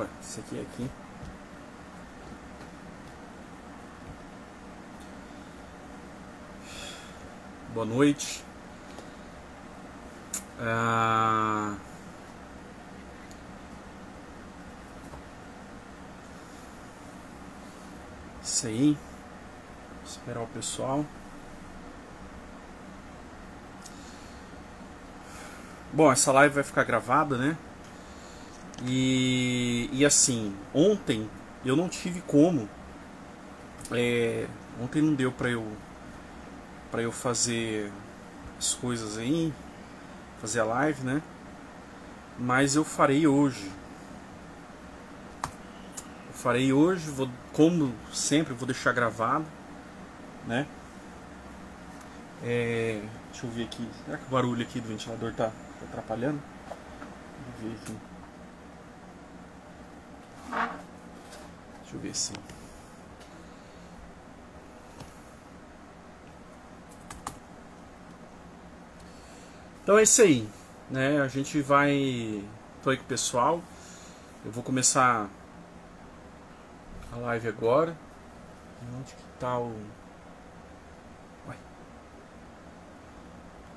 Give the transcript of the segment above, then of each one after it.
Opa, esse aqui é aqui. Boa noite. Isso aí. Vou esperar o pessoal. Bom, essa live vai ficar gravada, né? E assim, ontem eu não tive como. Ontem não deu pra eu fazer as coisas aí, fazer a live, né? Mas eu farei hoje. Como sempre, vou deixar gravado, né? Deixa eu ver aqui. Será que o barulho aqui do ventilador tá atrapalhando? Vou ver aqui. Deixa eu ver assim. Então é isso aí, né? A gente vai. Tô aí com o pessoal. Eu vou começar a live agora. Onde que tá o. Ué.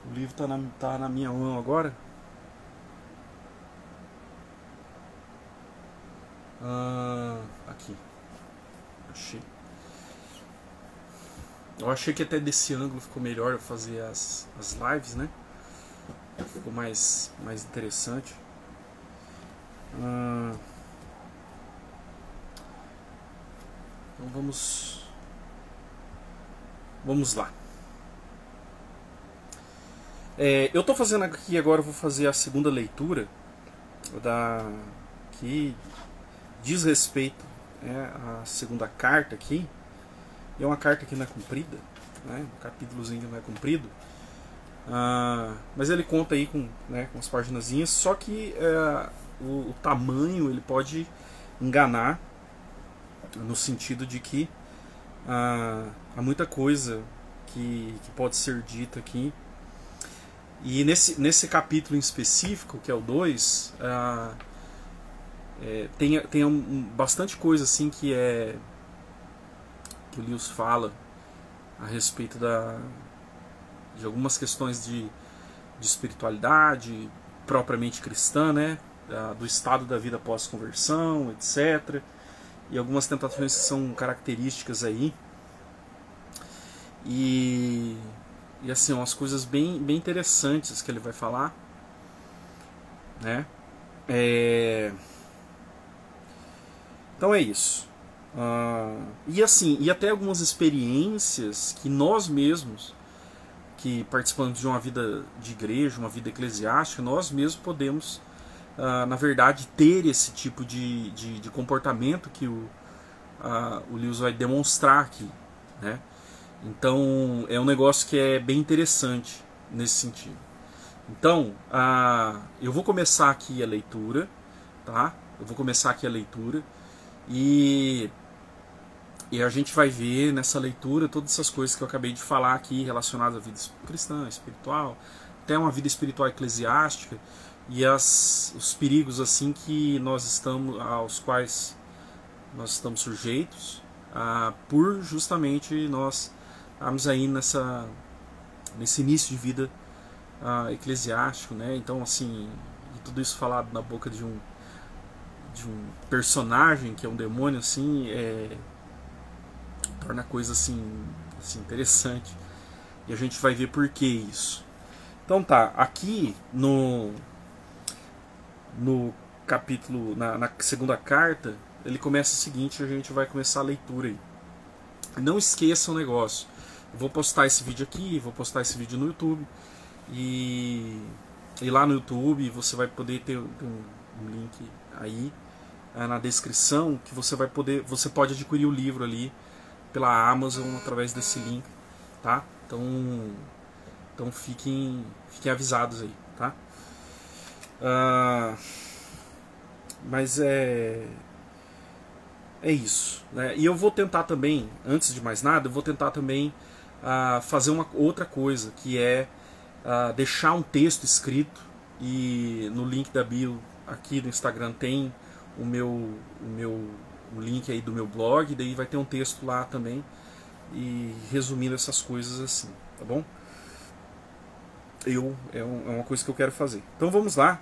O livro tá na minha mão agora. Aqui. Achei. Eu achei que até desse ângulo ficou melhor eu fazer as lives, né? Ficou mais interessante. Então vamos lá. Eu tô fazendo aqui agora, eu vou fazer a segunda leitura que diz respeito à segunda carta aqui. É uma carta que não é comprida, né? Um capítulozinho não é comprido. Mas ele conta aí com as paginazinhas, só que o tamanho ele pode enganar, no sentido de que há muita coisa que pode ser dita aqui. E nesse capítulo em específico, que é o 2, tem bastante coisa assim que o Lewis fala a respeito de algumas questões de espiritualidade propriamente cristã, né? Do estado da vida pós-conversão, etc. E algumas tentações que são características aí. E assim, umas coisas bem interessantes que ele vai falar, né? Então é isso. E assim, e até algumas experiências que nós mesmos, que participamos de uma vida de igreja, uma vida eclesiástica, nós mesmos podemos, na verdade, ter esse tipo de comportamento que o Lewis vai demonstrar aqui, né? Então é um negócio que é bem interessante nesse sentido. Então eu vou começar aqui a leitura, tá? E a gente vai ver nessa leitura todas essas coisas que eu acabei de falar aqui relacionadas à vida cristã, espiritual, até uma vida espiritual eclesiástica e os perigos assim aos quais nós estamos sujeitos, por justamente nós estarmos aí nesse início de vida eclesiástico, né? Então assim, e tudo isso falado na boca de um personagem que é um demônio, assim, torna a coisa assim interessante. E a gente vai ver por que isso. Então tá, aqui no capítulo, na segunda carta, ele começa o seguinte, a gente vai começar a leitura aí. Não esqueça um negócio. Eu vou postar esse vídeo aqui, vou postar esse vídeo no YouTube. E lá no YouTube você vai poder ter um link aí na descrição que você pode adquirir o livro ali pela Amazon através desse link, tá? Então fiquem avisados aí, tá? Mas é isso, né? E eu vou tentar também, antes de mais nada, eu vou tentar também fazer uma outra coisa, que é deixar um texto escrito, e no link da bio aqui do Instagram tem o link aí do meu blog, daí vai ter um texto lá também, e resumindo essas coisas assim, tá bom? É uma coisa que eu quero fazer. Então vamos lá.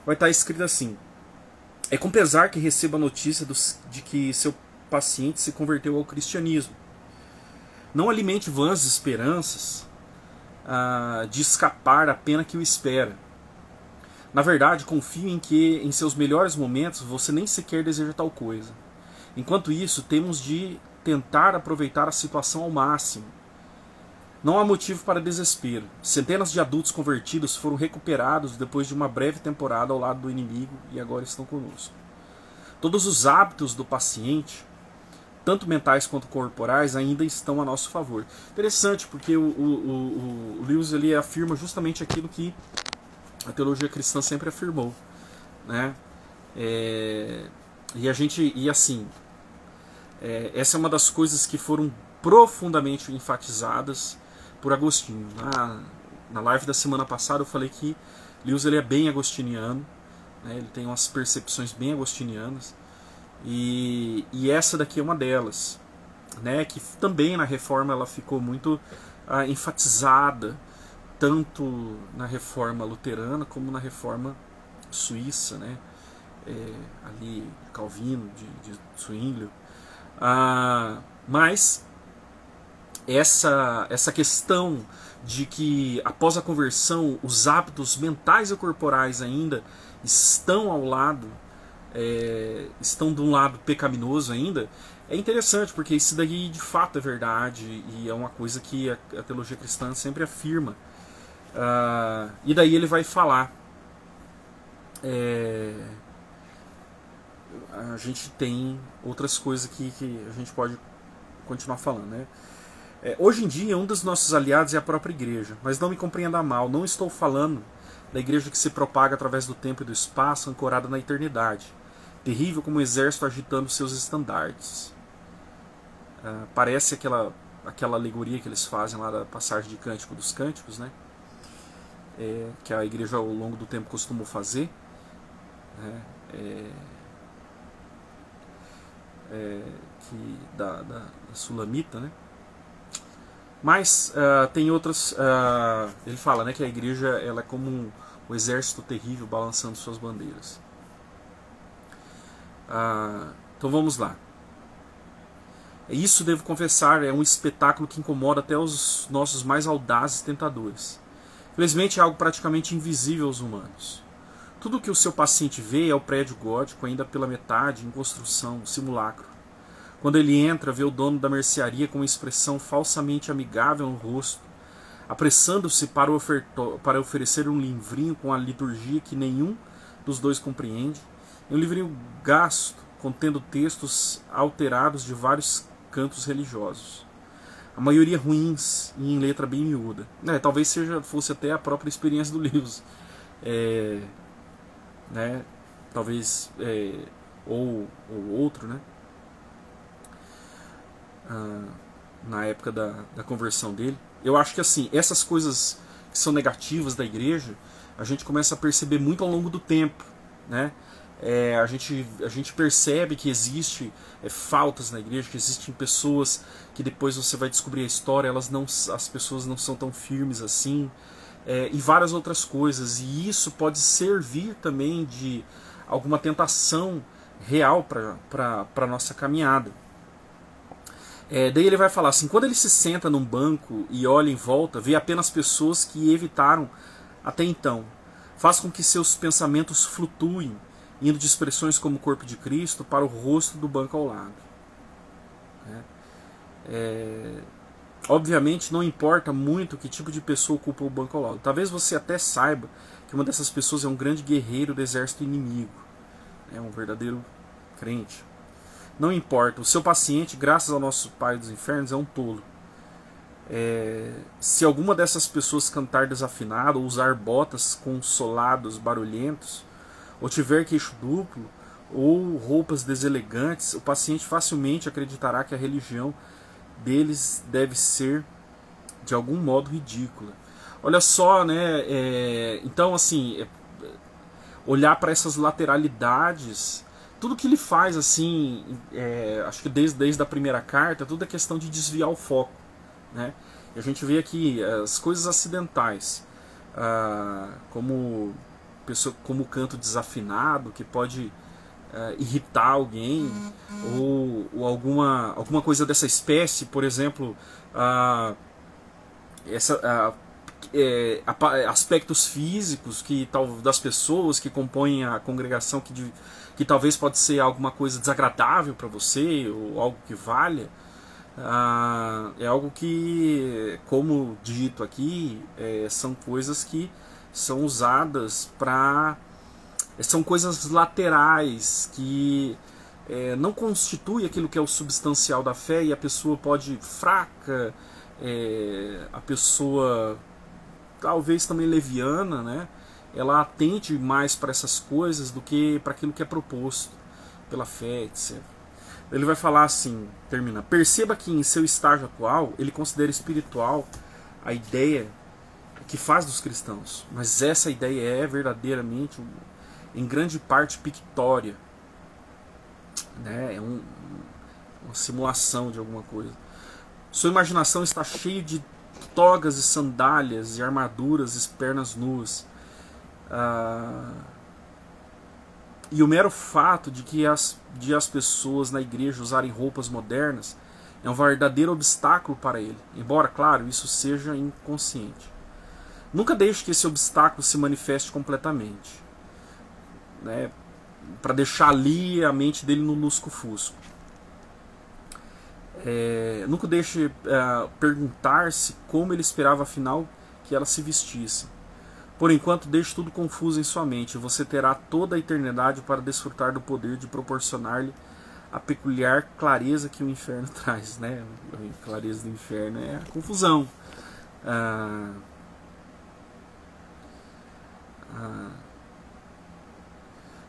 Vai estar escrito assim: é com pesar que recebo a notícia de que seu paciente se converteu ao cristianismo. Não alimente vãs esperanças de escapar da pena que o espera. Na verdade, confio em que em seus melhores momentos você nem sequer deseja tal coisa. Enquanto isso, temos de tentar aproveitar a situação ao máximo. Não há motivo para desespero. Centenas de adultos convertidos foram recuperados depois de uma breve temporada ao lado do inimigo e agora estão conosco. Todos os hábitos do paciente, tanto mentais quanto corporais, ainda estão a nosso favor. Interessante, porque o Lewis ele afirma justamente aquilo que a teologia cristã sempre afirmou, né? Essa é uma das coisas que foram profundamente enfatizadas por Agostinho. Na live da semana passada eu falei que Lewis ele é bem agostiniano, né? Ele tem umas percepções bem agostinianas, e essa daqui é uma delas, né? Que também na Reforma ela ficou muito enfatizada, tanto na Reforma luterana como na Reforma suíça, né? Ali Calvino, de Zwinglio. Mas essa questão de que após a conversão os hábitos mentais e corporais ainda estão ao lado, estão de um lado pecaminoso ainda, é interessante, porque isso daí de fato é verdade, e é uma coisa que a teologia cristã sempre afirma. E daí ele vai falar, a gente tem outras coisas que a gente pode continuar falando, né? Hoje em dia um dos nossos aliados é a própria igreja, mas não me compreenda mal, não estou falando da igreja que se propaga através do tempo e do espaço, ancorada na eternidade, terrível como um exército agitando seus estandartes. Parece aquela alegoria que eles fazem lá da passagem de Cântico dos Cânticos, né? Que a igreja ao longo do tempo costumou fazer, né? Da Sulamita, né? Mas tem outras. Ele fala, né, que a igreja ela é como um exército terrível balançando suas bandeiras. Então vamos lá. Isso, devo confessar, é um espetáculo que incomoda até os nossos mais audazes tentadores. Felizmente é algo praticamente invisível aos humanos. Tudo o que o seu paciente vê é o prédio gótico, ainda pela metade, em construção, simulacro. Quando ele entra, vê o dono da mercearia com uma expressão falsamente amigável no rosto, apressando-se para oferecer um livrinho com a liturgia que nenhum dos dois compreende, e um livrinho gasto, contendo textos alterados de vários cantos religiosos. A maioria ruins e em letra bem miúda. Talvez fosse até a própria experiência do Lewis. Né? Talvez ou outro, né? Na época da conversão dele. Eu acho que assim, essas coisas que são negativas da igreja, a gente começa a perceber muito ao longo do tempo, né? A gente percebe que existe faltas na igreja, que existem pessoas que depois você vai descobrir a história, as pessoas não são tão firmes assim, e várias outras coisas, e isso pode servir também de alguma tentação real para a nossa caminhada. Daí ele vai falar assim: quando ele se senta num banco e olha em volta, vê apenas pessoas que evitaram até então. Faz com que seus pensamentos flutuem, indo de expressões como o corpo de Cristo para o rosto do banco ao lado. Obviamente não importa muito que tipo de pessoa ocupa o banco ao lado. Talvez você até saiba que uma dessas pessoas é um grande guerreiro do exército inimigo, um verdadeiro crente. Não importa, o seu paciente, graças ao nosso Pai dos Infernos, é um tolo. Se alguma dessas pessoas cantar desafinado, ou usar botas com solados barulhentos, ou tiver queixo duplo, ou roupas deselegantes, o paciente facilmente acreditará que a religião deles deve ser de algum modo ridícula. Olha só, né? Então, assim, olhar para essas lateralidades tudo que ele faz, assim, acho que desde a primeira carta, tudo é questão de desviar o foco, né? E a gente vê aqui as coisas acidentais, como o canto desafinado, que pode irritar alguém, ou alguma coisa dessa espécie, por exemplo, aspectos físicos das pessoas que compõem a congregação, que talvez pode ser alguma coisa desagradável para você, ou algo que valha. É algo que, como dito aqui, são coisas que são usadas para... São coisas laterais que não constituem aquilo que é o substancial da fé, e a pessoa pode fraca, a pessoa talvez também leviana, né? Ela atende mais para essas coisas do que para aquilo que é proposto pela fé, etc. Ele vai falar assim, termina: perceba que em seu estágio atual ele considera espiritual a ideia que faz dos cristãos, mas essa ideia é verdadeiramente, em grande parte, pictória, né? É uma simulação de alguma coisa. Sua imaginação está cheia de togas e sandálias e armaduras e pernas nuas. E o mero fato de as pessoas na igreja usarem roupas modernas é um verdadeiro obstáculo para ele, embora, claro, isso seja inconsciente. Nunca deixe que esse obstáculo se manifeste completamente, né, para deixar ali a mente dele no lusco-fusco. Nunca deixe perguntar-se como ele esperava afinal que ela se vestisse. Por enquanto, deixe tudo confuso em sua mente, e você terá toda a eternidade para desfrutar do poder de proporcionar-lhe a peculiar clareza que o inferno traz, né? A clareza do inferno é a confusão.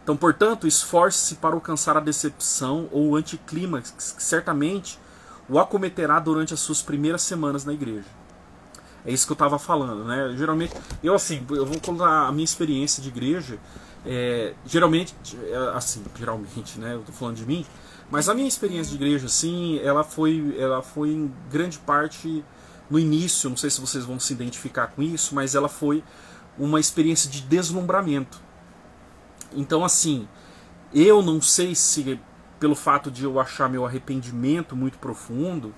Então, portanto, esforce-se para alcançar a decepção ou o anticlímax que certamente o acometerá durante as suas primeiras semanas na igreja. É isso que eu estava falando, né? Geralmente, eu vou contar a minha experiência de igreja. Geralmente, né? Eu estou falando de mim, mas a minha experiência de igreja, assim, ela foi em grande parte no início. Não sei se vocês vão se identificar com isso, mas ela foi uma experiência de deslumbramento. Então, assim, eu não sei se pelo fato de eu achar meu arrependimento muito profundo,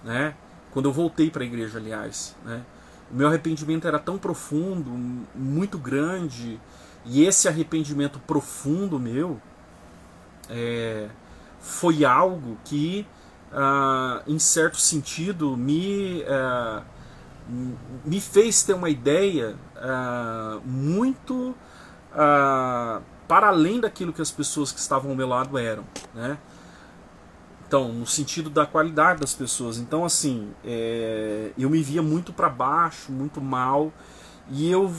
né? Quando eu voltei para a igreja, aliás, né? O meu arrependimento era tão profundo, muito grande, e esse arrependimento profundo meu foi algo que, em certo sentido, me fez ter uma ideia muito para além daquilo que as pessoas que estavam ao meu lado eram, né? Então, no sentido da qualidade das pessoas. Então, assim, eu me via muito para baixo, muito mal, e eu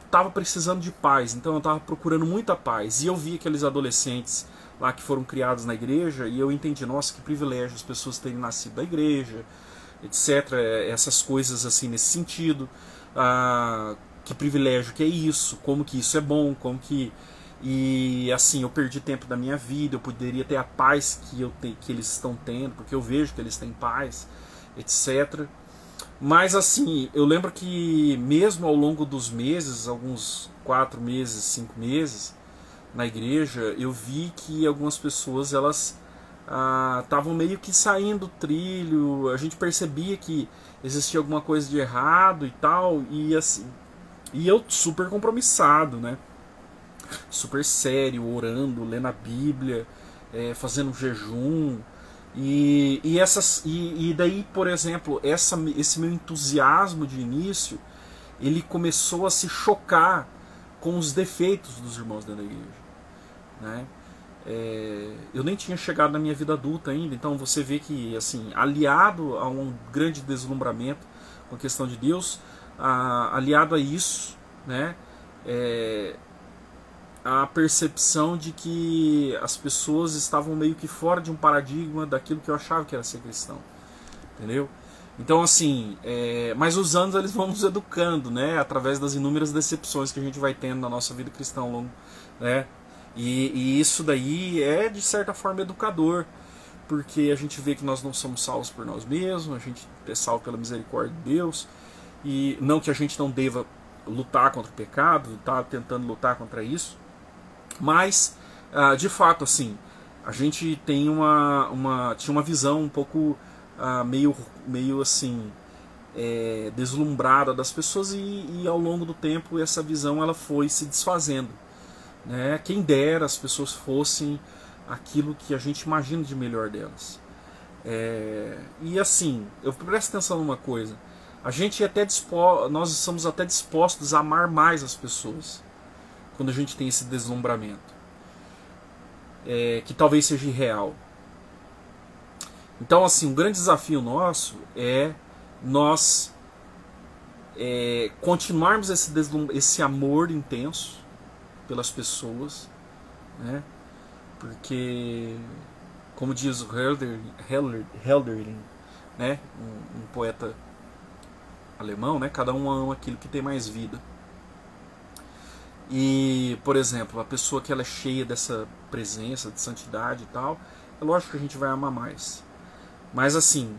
estava precisando de paz. Então, eu estava procurando muita paz. E eu vi aqueles adolescentes lá que foram criados na igreja, e eu entendi, nossa, que privilégio as pessoas terem nascido da igreja, etc. Essas coisas assim nesse sentido. Que privilégio que é isso, como que isso é bom, como que... E assim, eu perdi tempo da minha vida, eu poderia ter a paz que eles estão tendo, porque eu vejo que eles têm paz, etc. Mas assim, eu lembro que mesmo ao longo dos meses, alguns 4 meses, 5 meses, na igreja, eu vi que algumas pessoas, elas estavam meio que saindo do trilho, a gente percebia que existia alguma coisa de errado e tal, e assim, e eu super compromissado, né? Super sério, orando, lendo a Bíblia, fazendo jejum, e daí, por exemplo, esse meu entusiasmo de início, ele começou a se chocar com os defeitos dos irmãos dentro da igreja, né? Eu nem tinha chegado na minha vida adulta ainda, então você vê que, assim, aliado a um grande deslumbramento com a questão de Deus, aliado a isso, né, a percepção de que as pessoas estavam meio que fora de um paradigma daquilo que eu achava que era ser cristão, entendeu? Então, assim, mas os anos eles vão nos educando, né, através das inúmeras decepções que a gente vai tendo na nossa vida cristã ao longo, né? E isso daí é, de certa forma, educador, porque a gente vê que nós não somos salvos por nós mesmos, a gente é salvo pela misericórdia de Deus, e não que a gente não deva lutar contra o pecado, tá tentando lutar contra isso, mas, de fato, assim, a gente tem tinha uma visão um pouco meio assim, deslumbrada das pessoas, e ao longo do tempo essa visão ela foi se desfazendo, né? Quem dera as pessoas fossem aquilo que a gente imagina de melhor delas. E assim, eu presto atenção numa coisa, a gente nós estamos até dispostos a amar mais as pessoas quando a gente tem esse deslumbramento, que talvez seja irreal. Então, assim, um grande desafio nosso é nós continuarmos esse amor intenso pelas pessoas, né? Porque, como diz o Hölderlin, né? Um poeta alemão, né? Cada um ama aquilo que tem mais vida. E, por exemplo, a pessoa que ela é cheia dessa presença, de santidade e tal, é lógico que a gente vai amar mais. Mas assim,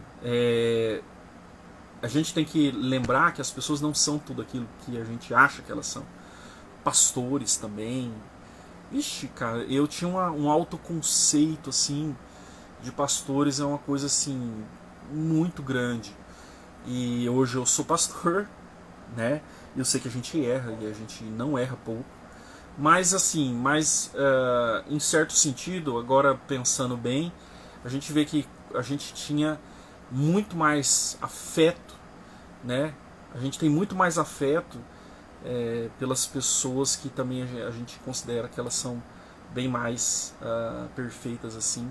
a gente tem que lembrar que as pessoas não são tudo aquilo que a gente acha que elas são. Pastores também. Ixi, cara, eu tinha um autoconceito assim de pastores, é uma coisa assim muito grande. E hoje eu sou pastor, né? Eu sei que a gente erra, e a gente não erra pouco. Mas assim, em certo sentido, agora pensando bem, a gente vê que a gente tinha muito mais afeto, né? A gente tem muito mais afeto pelas pessoas que também a gente considera que elas são bem mais perfeitas assim.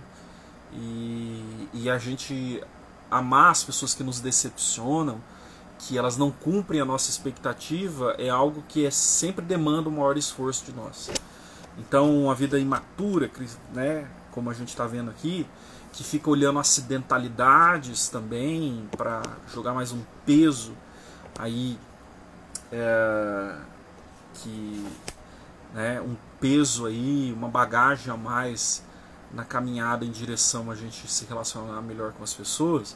E a gente amar as pessoas que nos decepcionam, que elas não cumprem a nossa expectativa, é algo que sempre demanda um maior esforço de nós. Então, uma vida imatura, né, como a gente está vendo aqui, que fica olhando acidentalidades também para jogar mais um peso aí, um peso aí, uma bagagem a mais na caminhada em direção a gente se relacionar melhor com as pessoas.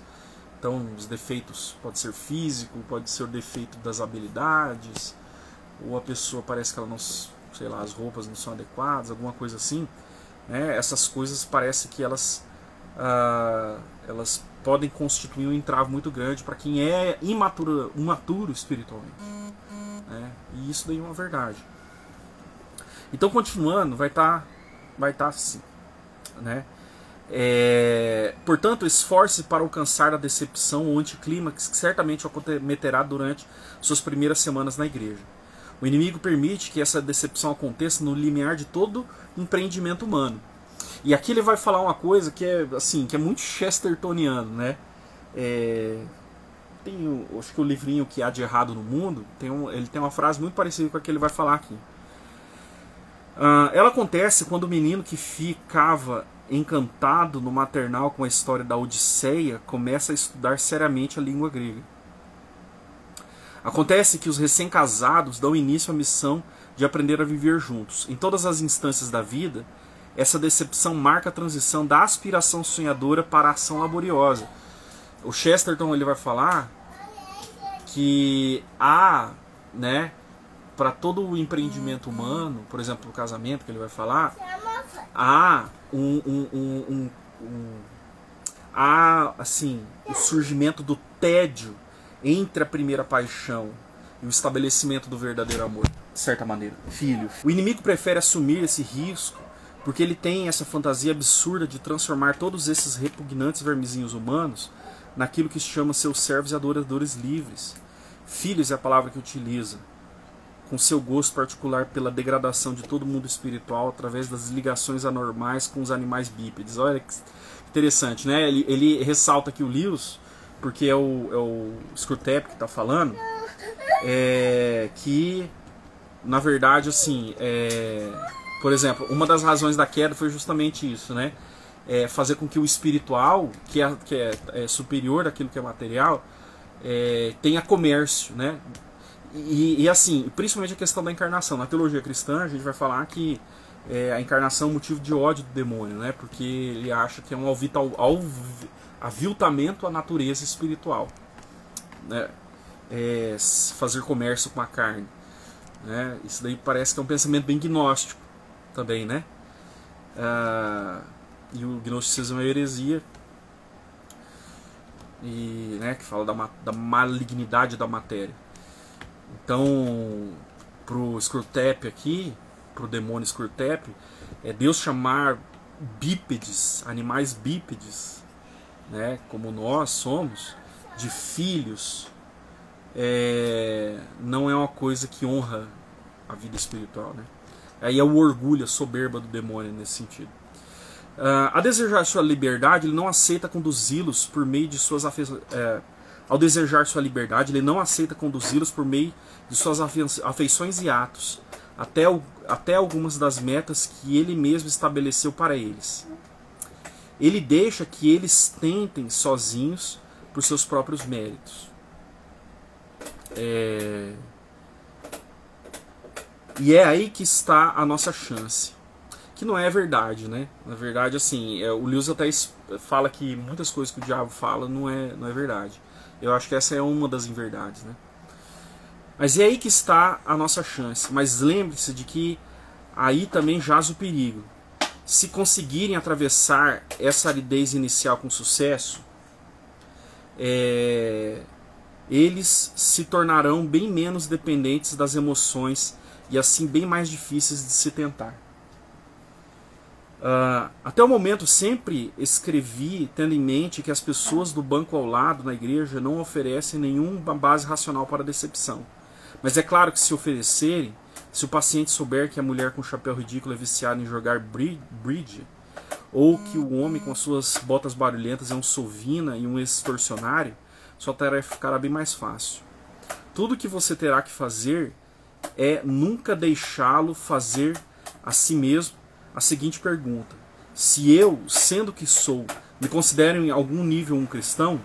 Então, os defeitos pode ser físico, pode ser o defeito das habilidades, ou a pessoa parece que ela não, sei lá, as roupas não são adequadas, alguma coisa assim, né? Essas coisas parece que elas podem constituir um entrave muito grande para quem é imaturo espiritualmente, né? E isso daí é uma verdade. Então, continuando, vai estar assim, né? Portanto, esforce para alcançar a decepção ou anticlímax que certamente o acometerá durante suas primeiras semanas na igreja. O inimigo permite que essa decepção aconteça no limiar de todo empreendimento humano. E aqui ele vai falar uma coisa que é muito chestertoniano, né? Acho que o livrinho Que Há de Errado no Mundo, ele tem uma frase muito parecida com a que ele vai falar aqui. Ela acontece quando o menino que ficava encantado no maternal com a história da Odisseia começa a estudar seriamente a língua grega. Acontece que os recém-casados dão início à missão de aprender a viver juntos. Em todas as instâncias da vida, essa decepção marca a transição da aspiração sonhadora para a ação laboriosa. O Chesterton ele vai falar que né, para todo o empreendimento humano, por exemplo, o casamento que ele vai falar, há assim, o surgimento do tédio entre a primeira paixão e o estabelecimento do verdadeiro amor, de certa maneira, filho. O inimigo prefere assumir esse risco porque ele tem essa fantasia absurda de transformar todos esses repugnantes vermezinhos humanos naquilo que chama seus servos e adoradores livres. Filhos é a palavra que utiliza, com seu gosto particular pela degradação de todo mundo espiritual através das ligações anormais com os animais bípedes. Olha que interessante, né? Ele ressalta aqui o Lewis, porque é o Screwtape que está falando, que, na verdade, assim, por exemplo, uma das razões da queda foi justamente isso, né? Fazer com que o espiritual, que é superior daquilo que é material, tenha comércio, né? E assim, principalmente a questão da encarnação. Na teologia cristã a gente vai falar que a encarnação é um motivo de ódio do demônio, né? Porque ele acha que é um aviltamento à natureza espiritual, né? Fazer comércio com a carne, né? Isso daí parece que é um pensamento bem gnóstico também, né? E o gnosticismo é uma heresia, e, né, que fala da malignidade da matéria. Então, pro Skrutep aqui, pro demônio Skrutep, é Deus chamar bípedes, animais bípedes, né, como nós somos, de filhos, não é uma coisa que honra a vida espiritual, né? Aí é o orgulho, a soberba do demônio nesse sentido. A desejar sua liberdade, ele não aceita conduzi-los por meio de suas afeições. Ao desejar sua liberdade, ele não aceita conduzi-los por meio de suas afeições e atos, até algumas das metas que ele mesmo estabeleceu para eles. Ele deixa que eles tentem sozinhos por seus próprios méritos. E é aí que está a nossa chance. Que não é verdade, né? Na verdade, assim, o Lewis até fala que muitas coisas que o diabo fala não é verdade. Eu acho que essa é uma das inverdades, né? Mas é aí que está a nossa chance. Mas lembre-se de que aí também jaz o perigo. Se conseguirem atravessar essa aridez inicial com sucesso, eles se tornarão bem menos dependentes das emoções e assim bem mais difíceis de se tentar. Até o momento sempre escrevi tendo em mente que as pessoas do banco ao lado na igreja não oferecem nenhuma base racional para a decepção. Mas é claro que se oferecerem, se o paciente souber que a mulher com chapéu ridículo é viciada em jogar bridge, ou que o homem com as suas botas barulhentas é um sovina e um extorsionário, sua tarefa ficará bem mais fácil. Tudo que você terá que fazer é nunca deixá-lo fazer a si mesmo a seguinte pergunta: se eu, sendo que sou, me considero em algum nível um cristão,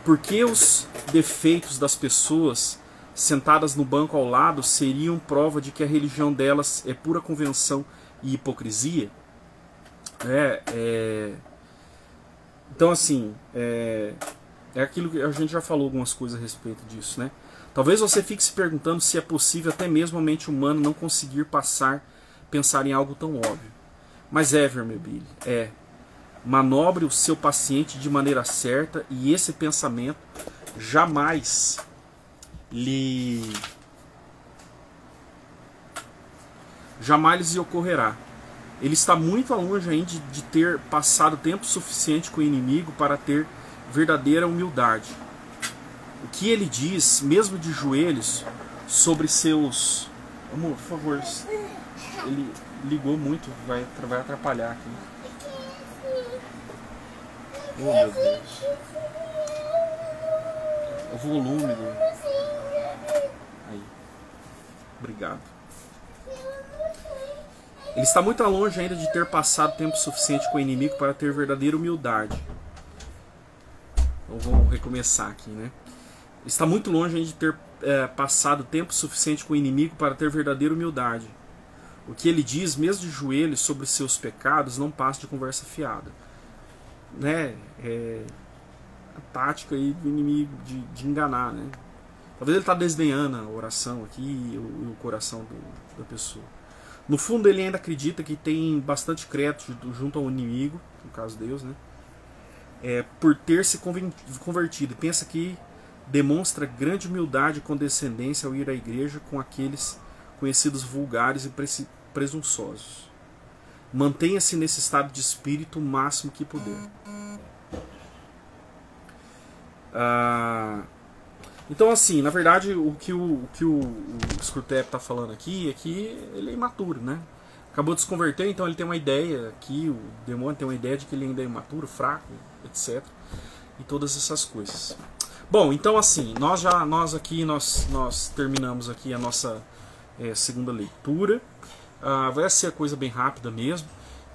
por que os defeitos das pessoas sentadas no banco ao lado seriam prova de que a religião delas é pura convenção e hipocrisia? Então, assim, é aquilo que a gente já falou algumas coisas a respeito disso, né? Talvez você fique se perguntando se é possível até mesmo a mente humana não conseguir pensar em algo tão óbvio. Mas Vermelho, manobre o seu paciente de maneira certa e esse pensamento jamais lhe ocorrerá. Ele está muito longe ainda de ter passado tempo suficiente com o inimigo para ter verdadeira humildade. O que ele diz, mesmo de joelhos, sobre seus... Amor, por favor, ele ligou muito, vai atrapalhar aqui. Oh, meu Deus. O volume do... Aí. Obrigado. Ele está muito longe ainda de ter passado tempo suficiente com o inimigo para ter verdadeira humildade. Então vamos recomeçar aqui, né? Está muito longe ainda de ter passado tempo suficiente com o inimigo para ter verdadeira humildade. O que ele diz, mesmo de joelhos, sobre seus pecados, não passa de conversa fiada. Né? A tática aí do inimigo de enganar, né? Talvez ele está desdenhando a oração aqui e o coração da pessoa. No fundo, ele ainda acredita que tem bastante crédito junto ao inimigo, no caso Deus, né? Por ter se convertido. E pensa que demonstra grande humildade e condescendência ao ir à igreja com aqueles conhecidos vulgares e presunçosos. Mantenha-se nesse estado de espírito o máximo que puder. Então, assim, na verdade, o que o Skrutep está falando aqui é que ele é imaturo, né? Acabou de se converter, então ele tem uma ideia aqui, o demônio tem uma ideia de que ele ainda é imaturo, fraco, etc. E todas essas coisas. Bom, então assim, nós terminamos aqui a nossa segunda leitura. Vai ser a coisa bem rápida mesmo.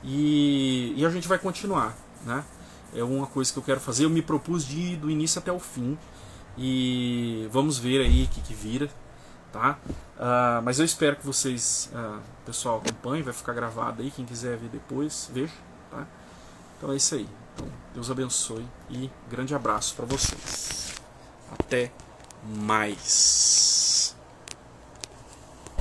E a gente vai continuar, né? É uma coisa que eu quero fazer. Eu me propus de ir do início até o fim. E vamos ver aí o que vira. tá? Mas eu espero que vocês, pessoal, acompanhem, vai ficar gravado aí, quem quiser ver depois, veja, tá? Então é isso aí. Então, Deus abençoe e grande abraço para vocês. Até mais.